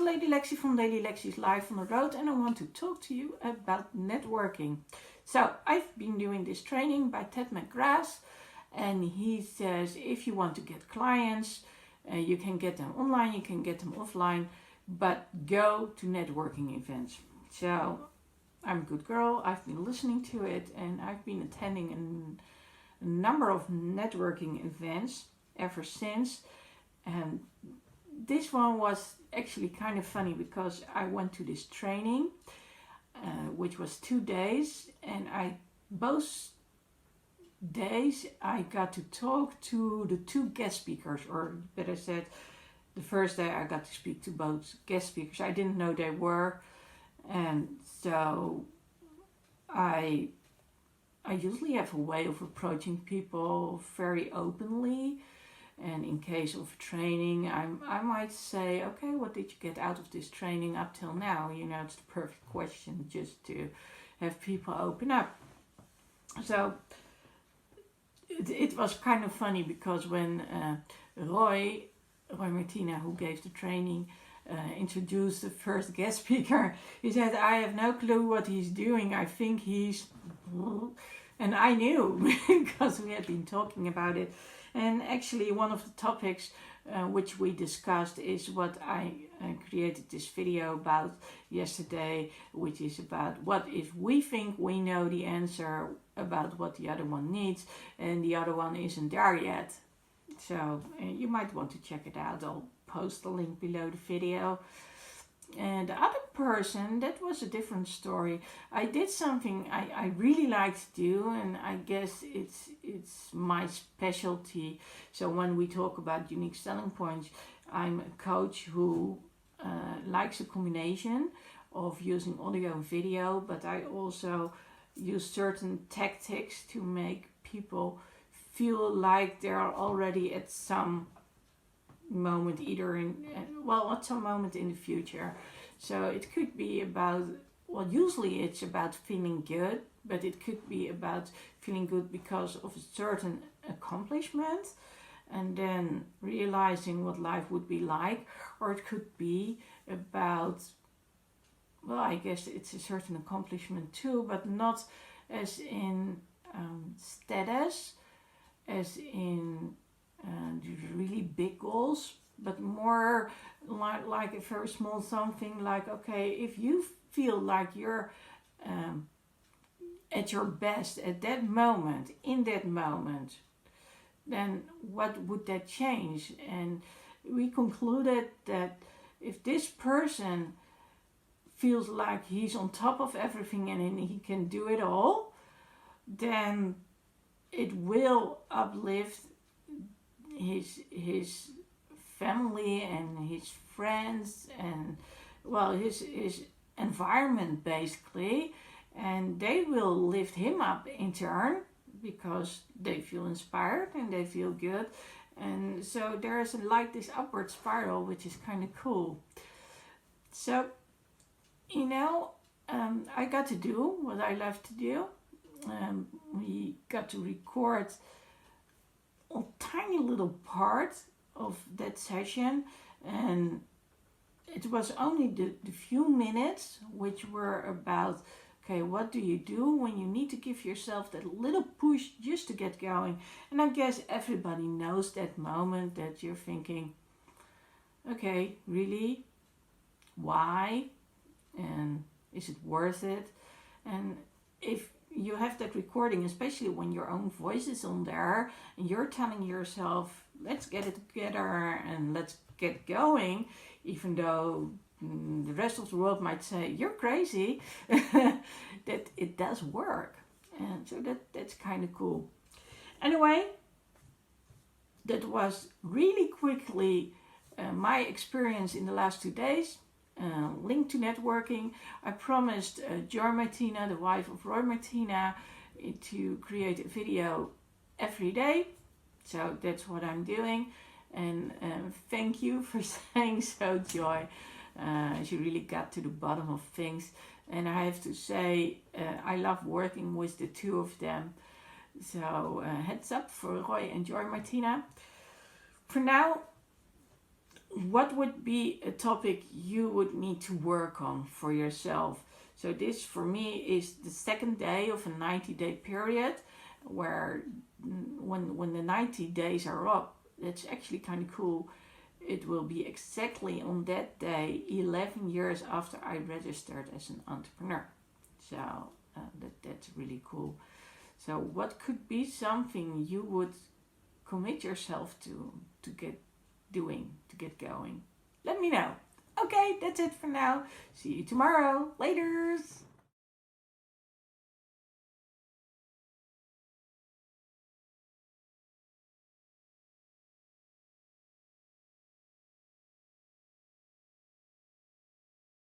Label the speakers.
Speaker 1: is Lady Lexi from Lady Lexi's Life on the Road, and I want to talk to you about networking. So I've been doing this training by Ted McGrath, and he says if you want to get clients, you can get them online, you can get them offline, but go to networking events. So I'm a good girl, I've been listening to it, and I've been attending a number of networking events ever since. And this one was actually kind of funny because I went to this training, which was 2 days, and both days I got to talk to the two guest speakers, or better said, the first day I got to speak to both guest speakers. I didn't know they were, and so I usually have a way of approaching people very openly. And in case of training, I might say, okay, what did you get out of this training up till now? You know, it's the perfect question just to have people open up. So it was kind of funny because when Roy Martina, who gave the training, introduced the first guest speaker, he said, I have no clue what he's doing. I think he's... And I knew because we had been talking about it. And actually one of the topics which we discussed is what I created this video about yesterday, which is about what if we think we know the answer about what the other one needs and the other one isn't there yet. So you might want to check it out. I'll post the link below the video. And the other person, that was a different story. I did something I really like to do, and I guess it's my specialty. So when we talk about unique selling points, I'm a coach who likes a combination of using audio and video, but I also use certain tactics to make people feel like they're already at some moment, either at some moment in the future. So it could be about, well, usually it's about feeling good, but it could be about feeling good because of a certain accomplishment and then realizing what life would be like. Or it could be about, well, I guess it's a certain accomplishment too, but not as in status, as in really big goals, but more like a very small something, like, okay, if you feel like you're at your best at that moment, in that moment, then what would that change? And we concluded that if this person feels like he's on top of everything and he can do it all, then it will uplift his family and his friends and, well, his environment basically, and they will lift him up in turn because they feel inspired and they feel good. And so there's like this upward spiral, which is kind of cool. So, you know, I got to do what I love to do. We got to record a tiny little part of that session, and it was only the few minutes which were about, okay, what do you do when you need to give yourself that little push just to get going? And I guess everybody knows that moment that you're thinking, okay, really? Why? And is it worth it? And if you have that recording, especially when your own voice is on there and you're telling yourself, let's get it together and let's get going, even though the rest of the world might say you're crazy, that it does work. And so that's kind of cool. Anyway, that was really quickly my experience in the last 2 days. Linked to networking. I promised Joy Martina, the wife of Roy Martina, to create a video every day. So that's what I'm doing. And thank you for saying so, Joy. She really got to the bottom of things. And I have to say, I love working with the two of them. So heads up for Roy and Joy Martina. For now, what would be a topic you would need to work on for yourself? So this for me is the second day of a 90-day period where when the 90 days are up, that's actually kind of cool. It will be exactly on that day 11 years after I registered as an entrepreneur. So that's really cool. So what could be something you would commit yourself to get doing, to get going? Let me know. Okay, that's it for now. See you tomorrow. Laters.